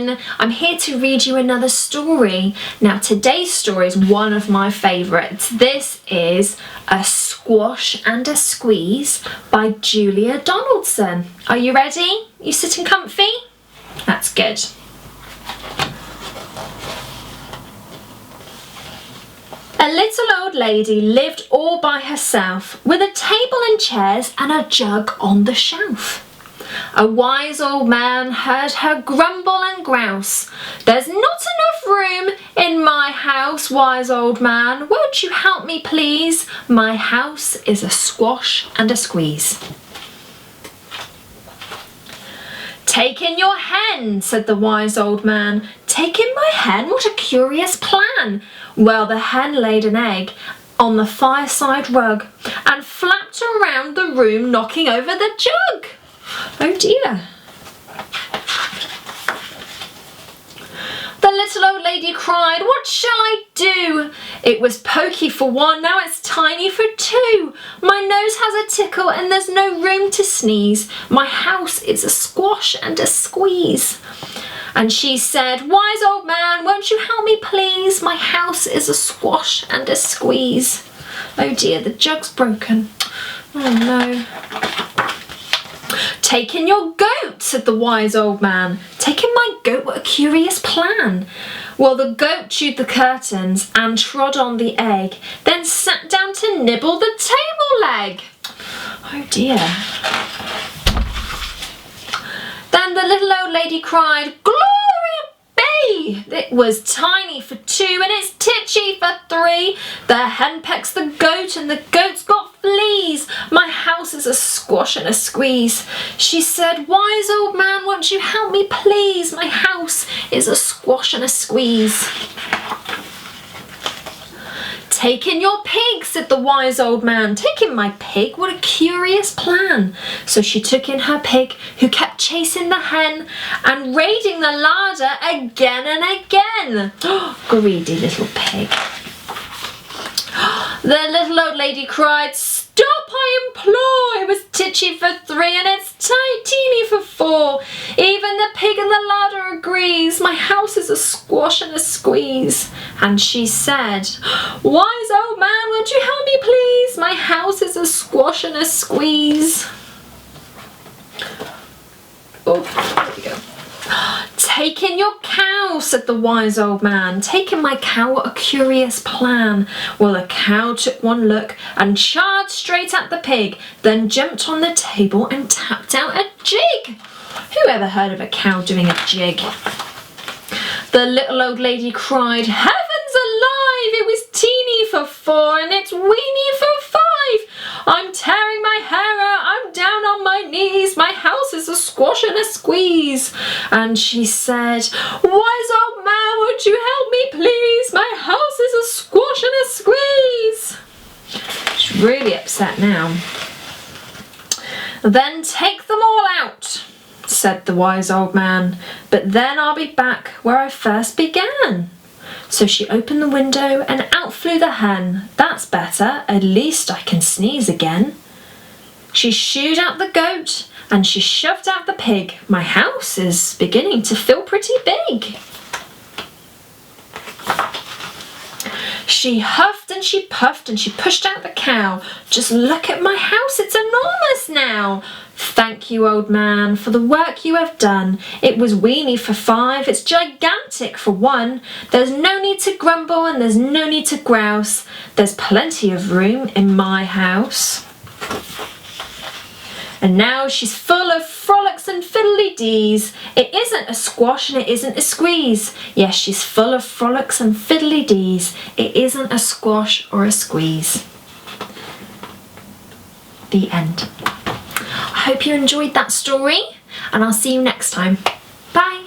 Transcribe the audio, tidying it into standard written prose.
again. I'm here to read you another story. Now today's story is one of my favourites. This is A Squash and a Squeeze by Julia Donaldson. Are you ready? You sitting comfy? That's good. A little old lady lived all by herself, with a table and chairs and a jug on the shelf. A wise old man heard her grumble and grouse. "There's not enough room in my house, wise old man. Won't you help me, please? My house is a squash and a squeeze." "Take in your hen," said the wise old man. "Take in my hen? What a curious plan." Well, the hen laid an egg on the fireside rug and flapped around the room, knocking over the jug. Oh dear. The little old lady cried, "What shall I do? It was pokey for one, now it's tiny for two. My nose has a tickle and there's no room to sneeze. My house is a squash and a squeeze." And she said, "Wise old man, won't you help me please? My house is a squash and a squeeze." Oh dear, the jug's broken. Oh no. "Take in your goat," said the wise old man. "Take in my goat? What a curious plan." Well, the goat chewed the curtains and trod on the egg, then sat down to nibble the table leg. Oh dear. Then the little old lady cried, "Glory be! It was tiny for two and it's titchy for three. The hen pecks the goat and the goat's got fleas. My house is a squash and a squeeze." She said, "Wise old man, won't you help me please? My house is a squash and a squeeze." "Take in your pig," said the wise old man. "Take in my pig? What a curious plan." So she took in her pig, who kept chasing the hen and raiding the larder again and again. Greedy little pig. The little old lady cried, "Stop, I implore! It was titchy for three and it's teeny for four. Even the pig in the larder agrees. My house is a squash and a squeeze." And she said, "Wise old man, won't you help me please? My house is a squash and a squeeze." Oh, there we go. "Take in your cow," said the wise old man. "Take in my cow, what a curious plan." Well, the cow took one look and charged straight at the pig, then jumped on the table and tapped out a jig. Who ever heard of a cow doing a jig? The little old lady cried, "Heavens alive! It was teeny for four and it's weeny for five. I'm tearing my hair out, I'm down on my knees. My house is a squash and a squeeze." And she said, "Wise old man, won't you help me please? My house is a squash and a squeeze." She's really upset now. "Then take them all out," said the wise old man, "but then I'll be back where I first began." So she opened the window and out flew the hen. "That's better, at least I can sneeze again." She shooed out the goat and she shoved out the pig. My house is beginning to feel pretty big. She huffed and she puffed and she pushed out the cow. "Just look at my house, it's enormous now." "Thank you, old man, for the work you have done. It was weeny for five, it's gigantic for one. There's no need to grumble and there's no need to grouse. There's plenty of room in my house." And now she's full of frolics and fiddly-dees. It isn't a squash and it isn't a squeeze. Yes, she's full of frolics and fiddly-dees. It isn't a squash or a squeeze. The end. I hope you enjoyed that story and I'll see you next time. Bye.